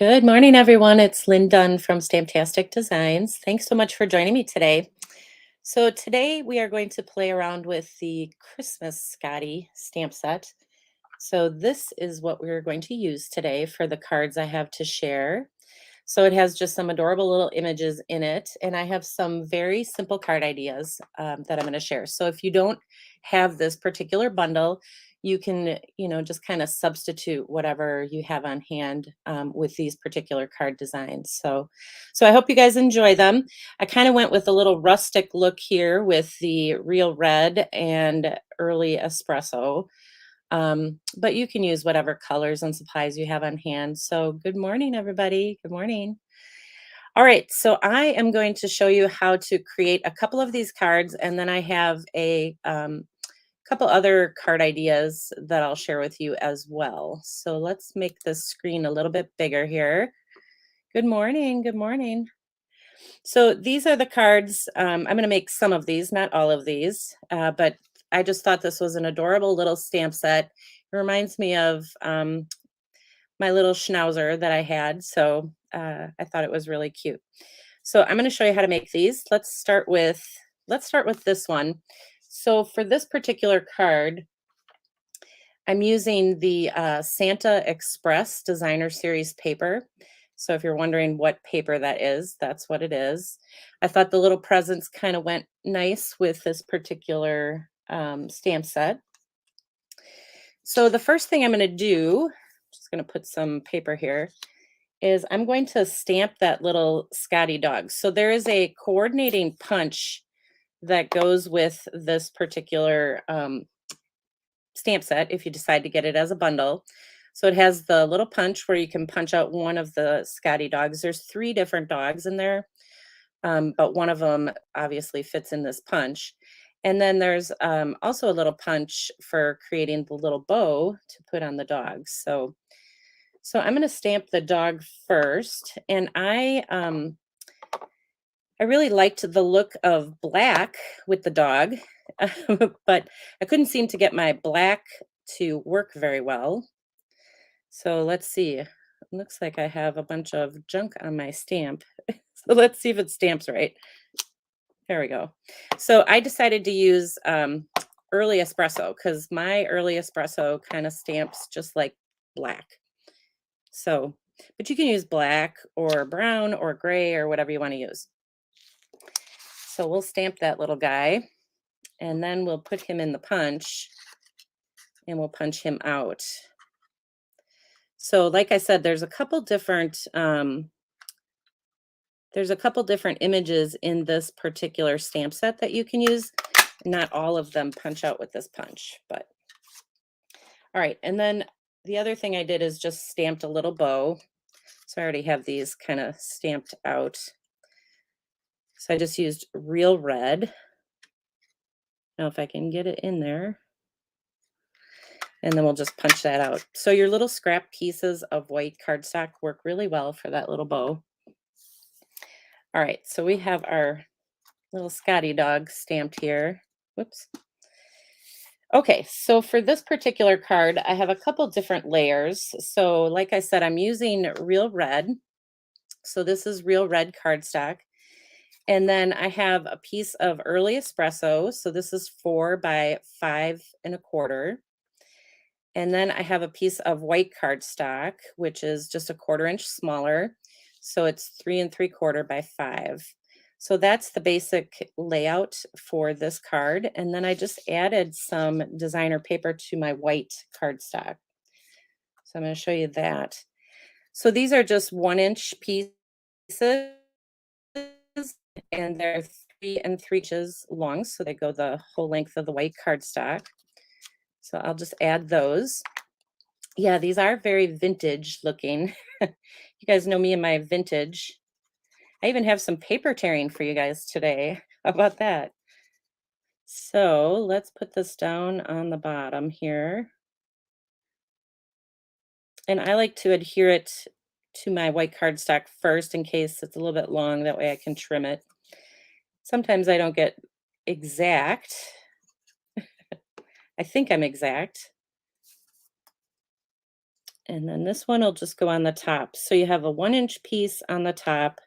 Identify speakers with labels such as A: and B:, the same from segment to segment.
A: Good morning, everyone. It's Lynn Dunn from Stamptastic Designs. Thanks so much for joining me today. So today we are going to play around with the Christmas Scottie stamp set. So this is what we're going to use today for the cards I have to share. So it has just some adorable little images in it, and I have some very simple card ideas that I'm going to share. So if you don't have this particular bundle, you can, just kind of substitute whatever you have on hand with these particular card designs. So I hope you guys enjoy them. I kind of went with a little rustic look here with the real red and early espresso. But you can use whatever colors and supplies you have on hand. So good morning, everybody. Good morning. All right, so I am going to show you how to create a couple of these cards, and then I have a couple other card ideas that I'll share with you as well. So let's make the screen a little bit bigger here. Good morning. Good morning. So these are the cards. I'm going to make some of these, not all of these, but I just thought this was an adorable little stamp set. It reminds me of my little schnauzer that I had. So I thought it was really cute. So I'm going to show you how to make these. Let's start with this one. So for this particular card, I'm using the Santa Express Designer Series paper. So if you're wondering what paper that is, that's what it is. I thought the little presents kind of went nice with this particular stamp set. So the first thing I'm going to do, just going to put some paper here, is I'm going to stamp that little Scotty dog. So there is a coordinating punch that goes with this particular stamp set if you decide to get it as a bundle. So it has the little punch where you can punch out one of the Scotty dogs. There's 3 different dogs in there, but one of them obviously fits in this punch. And then there's also a little punch for creating the little bow to put on the dogs. So I'm going to stamp the dog first, and I really liked the look of black with the dog, but I couldn't seem to get my black to work very well. So let's see. It looks like I have a bunch of junk on my stamp. So let's see if it stamps right. There we go. So I decided to use early espresso because my early espresso kind of stamps just like black. So, but you can use black or brown or gray or whatever you want to use. So we'll stamp that little guy, and then we'll put him in the punch and we'll punch him out. So like I said, there's a couple different images in this particular stamp set that you can use. Not all of them punch out with this punch, but all right. And then the other thing I did is just stamped a little bow. So I already have these kind of stamped out. So I just used real red. Now if I can get it in there. And then we'll just punch that out. So your little scrap pieces of white cardstock work really well for that little bow. All right, so we have our little Scotty dog stamped here. Whoops. Okay, so for this particular card, I have a couple different layers. So like I said, I'm using real red. So this is real red cardstock. And then I have a piece of early espresso. So this is 4 by 5 1/4. And then I have a piece of white cardstock, which is just a 1/4 inch smaller. So it's 3 3/4 by 5. So that's the basic layout for this card. And then I just added some designer paper to my white cardstock. So I'm going to show you that. So these are just 1-inch pieces, and they're 3 3 inches long. So they go the whole length of the white cardstock. So I'll just add those. Yeah, these are very vintage looking. You guys know me and my vintage. I even have some paper tearing for you guys today. How about that? So let's put this down on the bottom here. And I like to adhere it to my white cardstock first in case it's a little bit long. That way I can trim it. Sometimes I don't get exact. I think I'm exact. And then this one will just go on the top. So you have a 1-inch piece on the top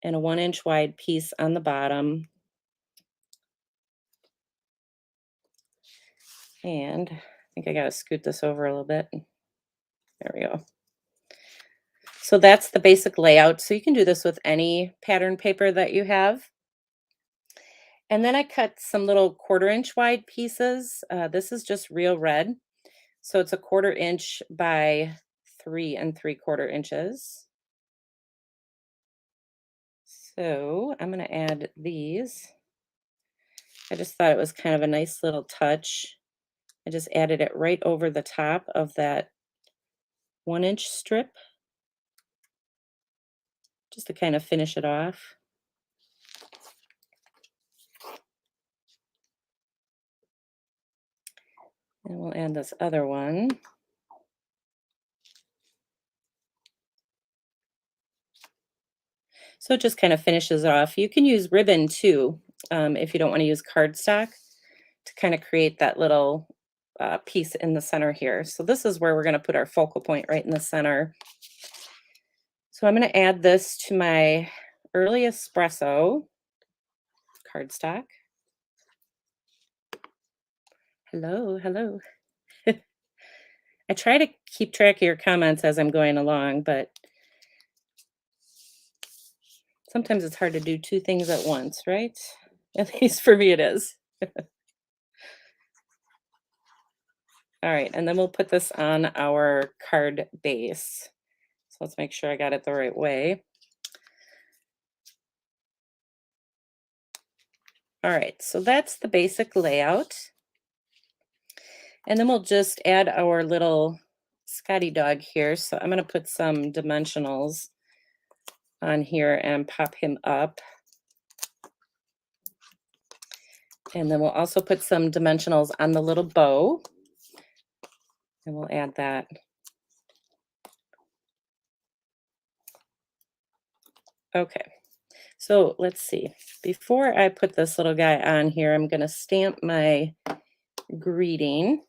A: and a 1-inch wide piece on the bottom. And I think I got to scoot this over a little bit. There we go. So that's the basic layout. So you can do this with any pattern paper that you have. And then I cut some little 1/4-inch wide pieces. This is just real red. So it's a 1/4 inch by 3 3/4 inches. So I'm going to add these. I just thought it was kind of a nice little touch. I just added it right over the top of that 1-inch strip, just to kind of finish it off. And we'll add this other one. So it just kind of finishes off. You can use ribbon too, if you don't want to use cardstock, to kind of create that little piece in the center here. So this is where we're going to put our focal point, right in the center. So I'm going to add this to my early espresso cardstock. Hello, hello. I try to keep track of your comments as I'm going along, but sometimes it's hard to do two things at once, right? At least for me it is. All right, and then we'll put this on our card base. So let's make sure I got it the right way. All right, so that's the basic layout. And then we'll just add our little Scotty dog here. So I'm going to put some dimensionals on here and pop him up. And then we'll also put some dimensionals on the little bow. And we'll add that. Okay, so let's see. Before I put this little guy on here, I'm going to stamp my greeting.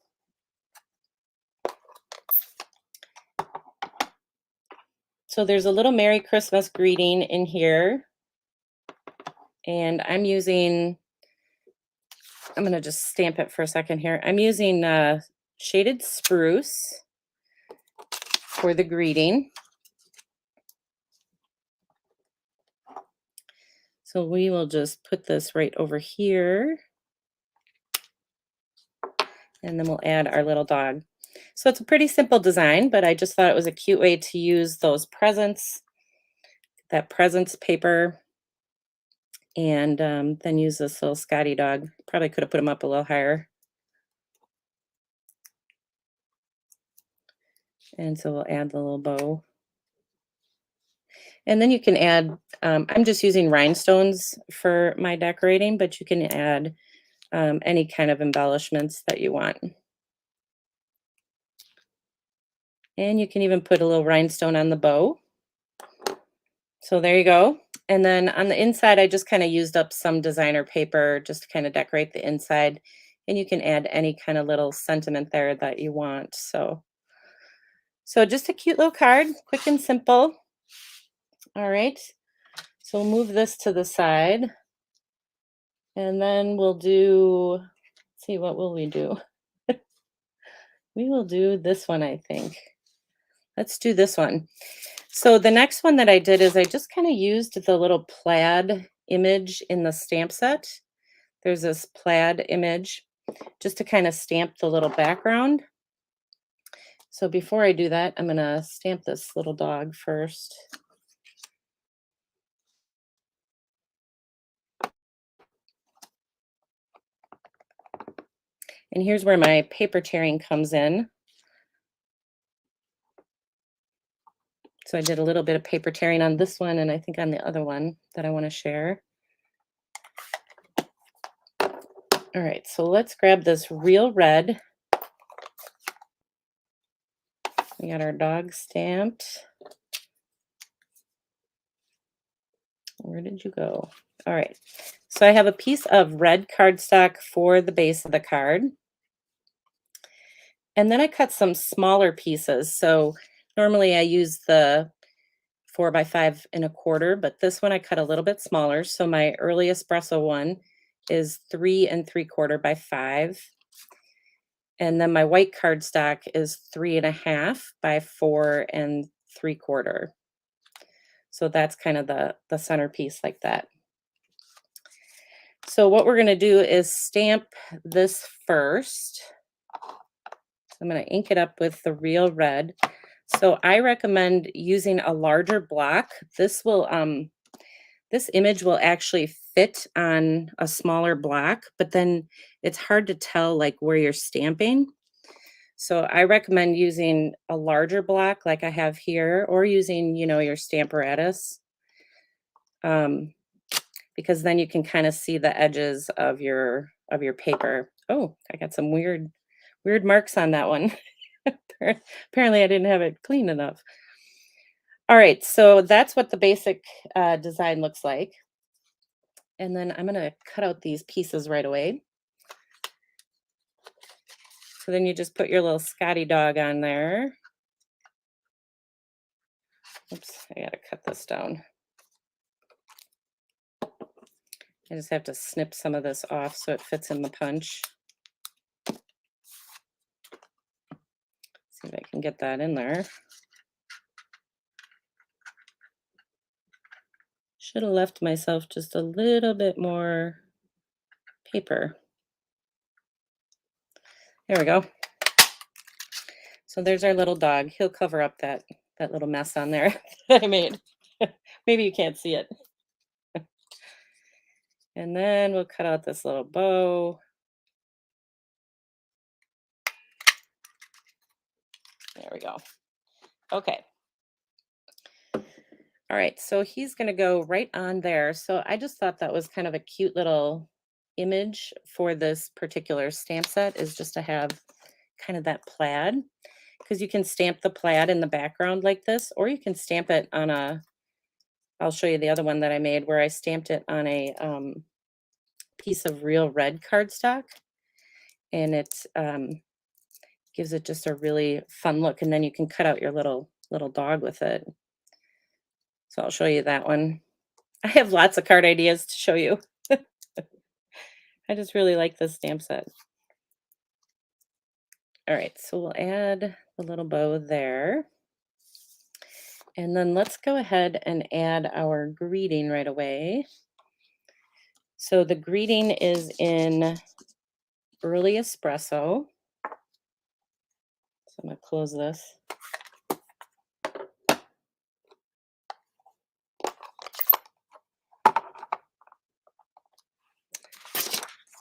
A: So there's a little Merry Christmas greeting in here. And I'm going to just stamp it for a second here. I'm using shaded spruce for the greeting. So we will just put this right over here. And then we'll add our little dog. So it's a pretty simple design, but I just thought it was a cute way to use those presents, that presents paper, and then use this little Scotty dog. Probably could have put him up a little higher. And so we'll add the little bow. And then you can add, I'm just using rhinestones for my decorating, but you can add any kind of embellishments that you want. And you can even put a little rhinestone on the bow. So there you go. And then on the inside, I just kind of used up some designer paper just to kind of decorate the inside. And you can add any kind of little sentiment there that you want. So just a cute little card, quick and simple. All right. So we'll move this to the side. And then we'll do, let's see, what will we do? We will do this one, I think. Let's do this one. So the next one that I did is I just kind of used the little plaid image in the stamp set. There's this plaid image just to kind of stamp the little background. So before I do that, I'm going to stamp this little dog first. And here's where my paper tearing comes in. So I did a little bit of paper tearing on this one and I think on the other one that I want to share. All right, so let's grab this real red. We got our dog stamped. Where did you go? All right, so I have a piece of red cardstock for the base of the card. And then I cut some smaller pieces. So normally I use the 4 by 5 1/4, but this one I cut a little bit smaller. So my early espresso one is 3 3/4 by 5. And then my white cardstock is 3 1/2 by 4 3/4. So that's kind of the centerpiece like that. So what we're gonna do is stamp this first. I'm gonna ink it up with the real red. So I recommend using a larger block. This image will actually fit on a smaller block, but then it's hard to tell like where you're stamping. So I recommend using a larger block like I have here, or using, your Stamparatus, um, because then you can kind of see the edges of your paper. Oh, I got some weird marks on that one. Apparently I didn't have it clean enough. All right, so that's what the basic design looks like. And then I'm gonna cut out these pieces right away. So then you just put your little Scotty dog on there. Oops, I gotta cut this down. I just have to snip some of this off so it fits in the punch. See if I can get that in there. Should have left myself just a little bit more paper. There we go. So there's our little dog. He'll cover up that little mess on there that I made. Maybe you can't see it. And then we'll cut out this little bow. There we go. Okay. All right, so he's going to go right on there. So I just thought that was kind of a cute little image for this particular stamp set, is just to have kind of that plaid, because you can stamp the plaid in the background like this, or you can stamp it on I'll show you the other one that I made where I stamped it on a piece of real red cardstock, and it gives it just a really fun look. And then you can cut out your little dog with it. So I'll show you that one. I have lots of card ideas to show you. I just really like this stamp set. All right, so we'll add the little bow there. And then let's go ahead and add our greeting right away. So the greeting is in early espresso. So I'm going to close this.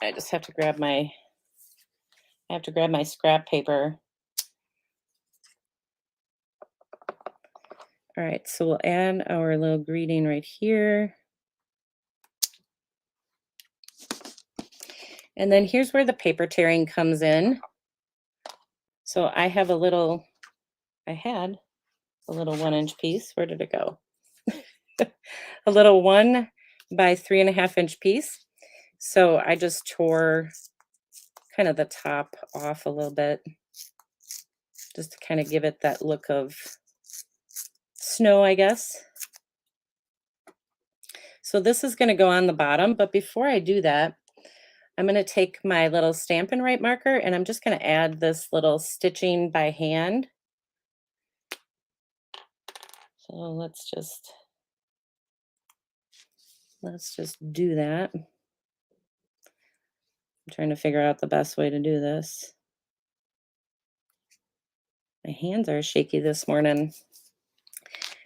A: I just have to grab my scrap paper. All right, so we'll add our little greeting right here. And then here's where the paper tearing comes in. So I had a little 1-inch piece. Where did it go? A little 1 by 3 1/2 inch piece. So I just tore kind of the top off a little bit, just to kind of give it that look of snow, I guess. So this is going to go on the bottom, but before I do that, I'm going to take my little Stampin' Right marker and I'm just going to add this little stitching by hand. So let's just do that. I'm trying to figure out the best way to do this. My hands are shaky this morning.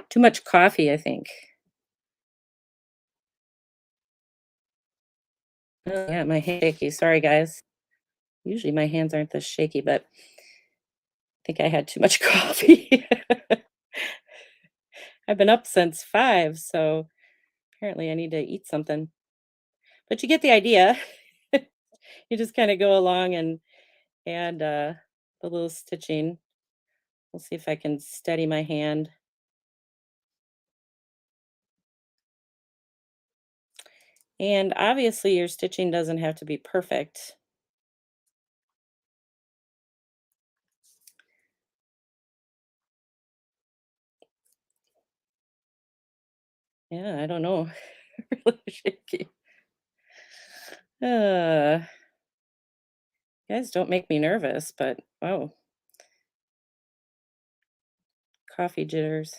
A: Too much coffee, I think. Oh, yeah, my hands shaky. Sorry, guys. Usually my hands aren't this shaky, but I think I had too much coffee. I've been up since 5, so apparently I need to eat something. But you get the idea. You just kind of go along and add the little stitching. We'll see if I can steady my hand. And obviously your stitching doesn't have to be perfect. Yeah, I don't know. Really shaky. Uh, guys don't make me nervous, but oh, coffee jitters.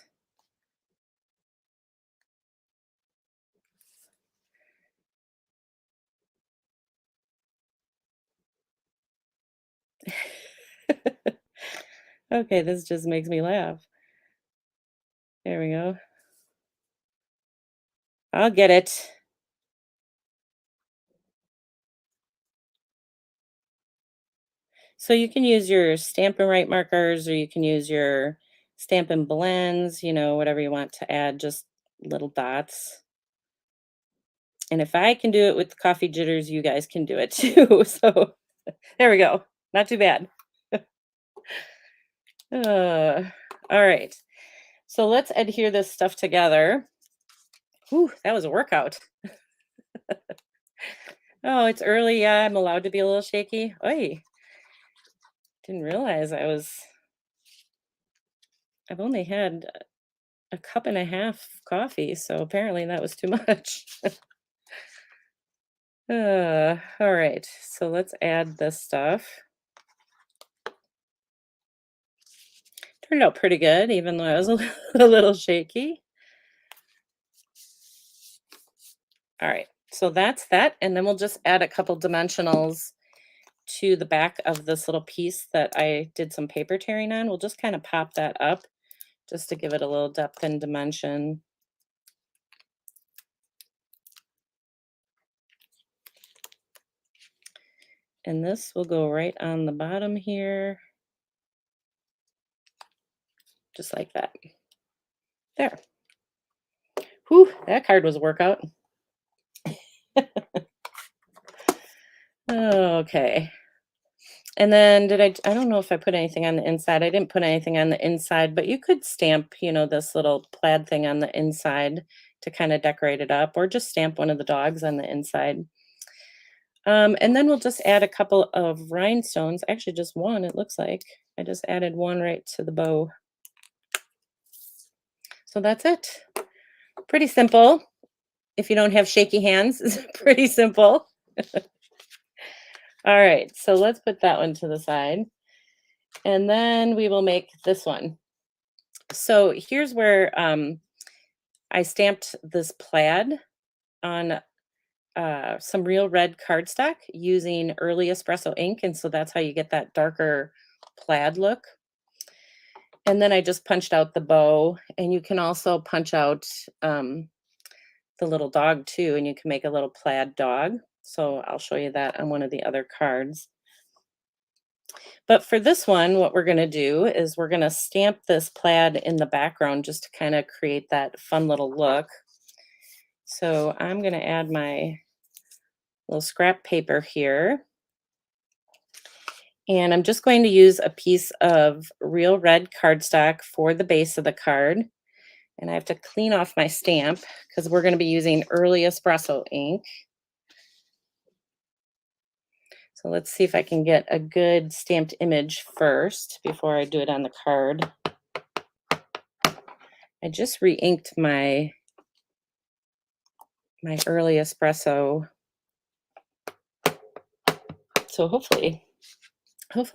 A: Okay, this just makes me laugh. There we go. I'll get it. So you can use your Stampin' Right markers or you can use your Stampin' Blends, whatever you want to add, just little dots. And if I can do it with coffee jitters, you guys can do it too. So there we go. Not too bad. Uh, all right. So let's adhere this stuff together. Whew, that was a workout. Oh, it's early. Yeah, I'm allowed to be a little shaky. Oy, didn't realize I've only had a cup and a half coffee, so apparently that was too much. All right. So let's add this stuff. Turned out pretty good, even though I was a little shaky. All right. So that's that. And then we'll just add a couple dimensionals to the back of this little piece that I did some paper tearing on. We'll just kind of pop that up just to give it a little depth and dimension. And this will go right on the bottom here, just like that. There. Whew, that card was a workout. Okay. And then I don't know if I put anything on the inside. I didn't put anything on the inside, but you could stamp, this little plaid thing on the inside to kind of decorate it up, or just stamp one of the dogs on the inside. And then we'll just add a couple of rhinestones, actually just one, it looks like. I just added one right to the bow. So that's it. Pretty simple. If you don't have shaky hands, it's pretty simple. All right, so let's put that one to the side. And then we will make this one. So here's where I stamped this plaid on some real red cardstock using early espresso ink. And so that's how you get that darker plaid look. And then I just punched out the bow, and you can also punch out the little dog too, and you can make a little plaid dog. So I'll show you that on one of the other cards. But for this one, what we're going to do is we're going to stamp this plaid in the background just to kind of create that fun little look. So I'm going to add my little scrap paper here. And I'm just going to use a piece of real red cardstock for the base of the card. And I have to clean off my stamp because we're going to be using early espresso ink. So let's see if I can get a good stamped image first before I do it on the card. I just re-inked my early espresso. So hopefully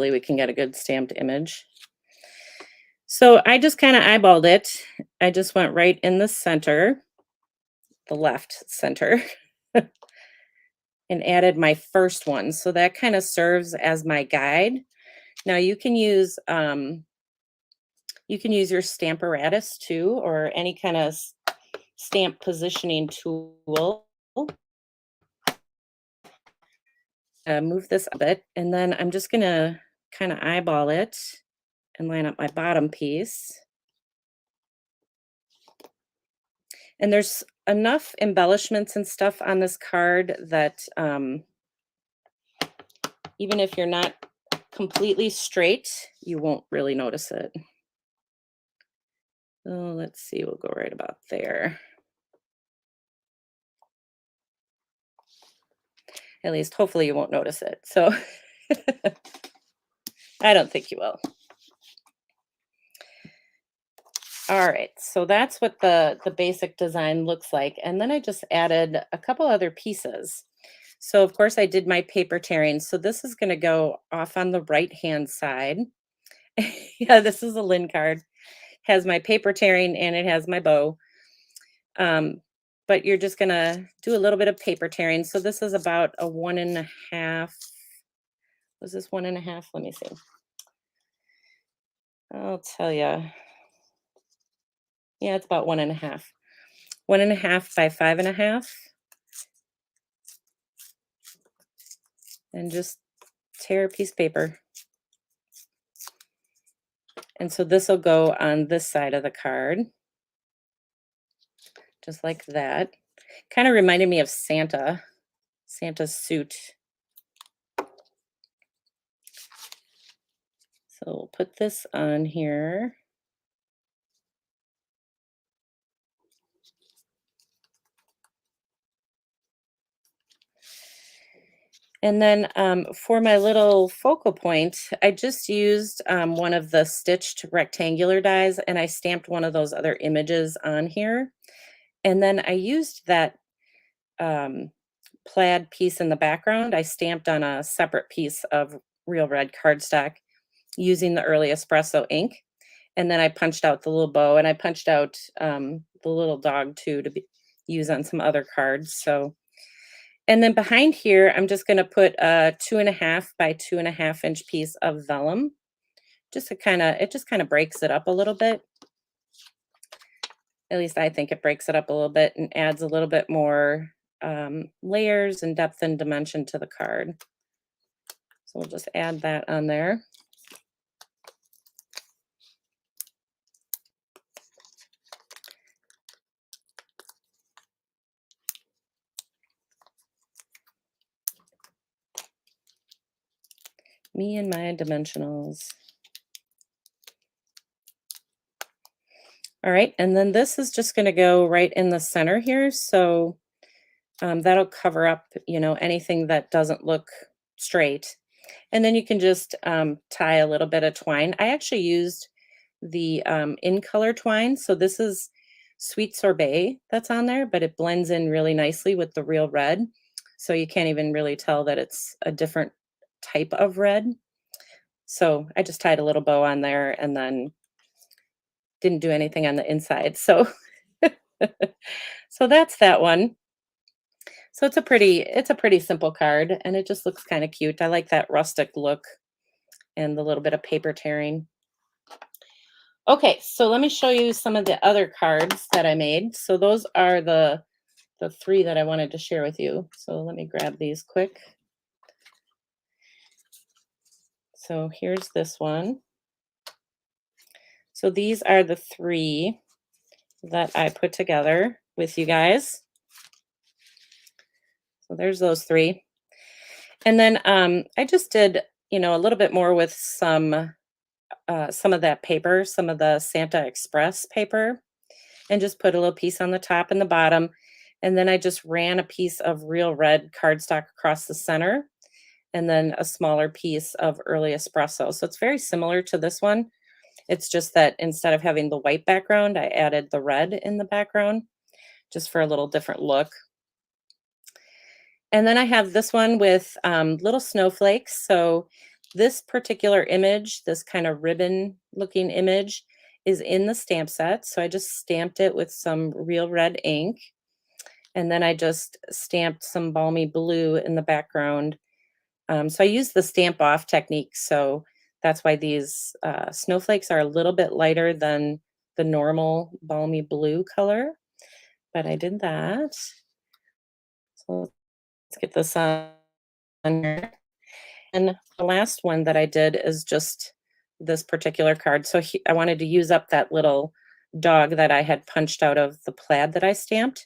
A: we can get a good stamped image. So I just kind of eyeballed it. I just went right in the center, the left center, and added my first one. So that kind of serves as my guide. Now you can use your Stamparatus too, or any kind of stamp positioning tool. Move this a bit, and then I'm just gonna kind of eyeball it and line up my bottom piece. And there's enough embellishments and stuff on this card that even if you're not completely straight, you won't really notice it. Oh, let's see, we'll go right about there. At least, hopefully you won't notice it. So I don't think you will. All right, so that's what the basic design looks like. And then I just added a couple other pieces. So of course I did my paper tearing. So this is going to go off on the right hand side. Yeah, this is a Lynn card. Has my paper tearing and it has my bow. Um, but you're just gonna do a little bit of paper tearing. So this is about a 1.5. Was this 1.5? Let me see. I'll tell you. Yeah, it's about 1.5. 1.5 by 5.5. And just tear a piece of paper. And so this will go on this side of the card, just like that. Kind of reminded me of Santa's suit. So we'll put this on here. And then for my little focal point, I just used one of the stitched rectangular dies and I stamped one of those other images on here. And then I used that um, plaid piece in the background. I stamped on a separate piece of real red cardstock using the early espresso ink. And then I punched out the little bow and I punched out the little dog too use on some other cards. So and then behind here, I'm just going to put a 2.5 by 2.5 inch piece of vellum, just to it just kind of breaks it up a little bit. At least I think it breaks it up a little bit and adds a little bit more layers and depth and dimension to the card. So we'll just add that on there. Me and my dimensionals. All right, and then this is just going to go right in the center here. So that'll cover up, anything that doesn't look straight. And then you can just tie a little bit of twine. I actually used the in color twine. So this is sweet sorbet that's on there, but it blends in really nicely with the real red. So you can't even really tell that it's a different type of red. So I just tied a little bow on there and then didn't do anything on the inside. So so that's that one. So it's a pretty simple card and it just looks kind of cute. I like that rustic look and the little bit of paper tearing. Okay, so let me show you some of the other cards that I made. So those are the three that I wanted to share with you. So let me grab these quick. So here's this one. So these are the three that I put together with you guys. So there's those three. And then I just did, a little bit more with some of that paper, some of the Santa Express paper, and just put a little piece on the top and the bottom. And then I just ran a piece of real red cardstock across the center and then a smaller piece of early espresso. So it's very similar to this one. It's just that instead of having the white background, I added the red in the background just for a little different look. And then I have this one with little snowflakes. So this particular image, this kind of ribbon looking image, is in the stamp set. So I just stamped it with some real red ink. And then I just stamped some balmy blue in the background. So I used the stamp off technique. So that's why these snowflakes are a little bit lighter than the normal balmy blue color. But I did that. So let's get this on here. And the last one that I did is just this particular card. So I wanted to use up that little dog that I had punched out of the plaid that I stamped.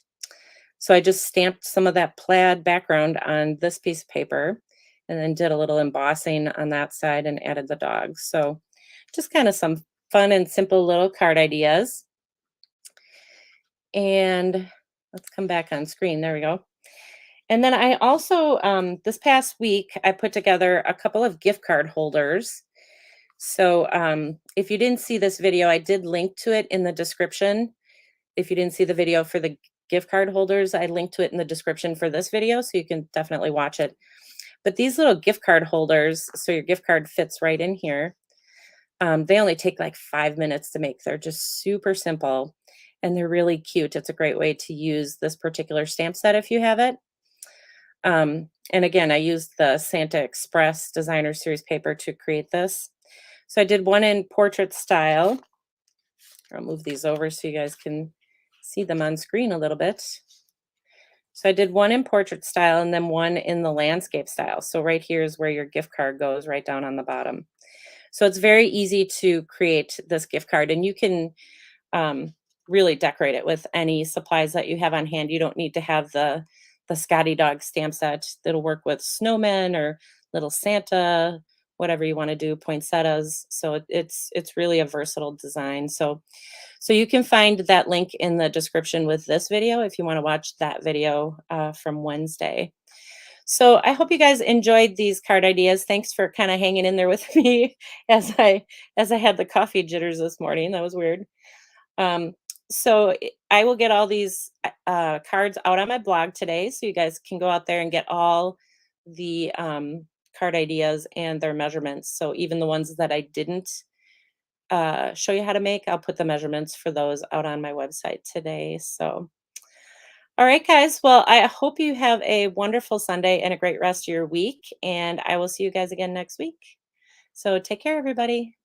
A: So I just stamped some of that plaid background on this piece of paper and then did a little embossing on that side and added the dog. So just kind of some fun and simple little card ideas. And let's come back on screen. There we go. And then I also, this past week, I put together a couple of gift card holders. So if you didn't see this video, I did link to it in the description. If you didn't see the video for the gift card holders, I linked to it in the description for this video, so you can definitely watch it. But these little gift card holders, so your gift card fits right in here. They only take like 5 minutes to make. They're just super simple and they're really cute. It's a great way to use this particular stamp set if you have it. And again, I used the Santa Express Designer Series paper to create this. So I did one in portrait style. I'll move these over so you guys can see them on screen a little bit. So I did one in portrait style and then one in the landscape style. So right here is where your gift card goes, right down on the bottom. So it's very easy to create this gift card, and you can really decorate it with any supplies that you have on hand. You don't need to have the Scotty dog stamp set. That'll work with snowmen or little Santa, whatever you want to do, poinsettias. So it's really a versatile design. So you can find that link in the description with this video if you want to watch that video from Wednesday. So I hope you guys enjoyed these card ideas. Thanks for kind of hanging in there with me as I had the coffee jitters this morning. That was weird. Um, I will get all these cards out on my blog today, so you guys can go out there and get all the card ideas and their measurements. So even the ones that I didn't show you how to make, I'll put the measurements for those out on my website today. So, all right, guys. Well, I hope you have a wonderful Sunday and a great rest of your week. And I will see you guys again next week. So take care, everybody.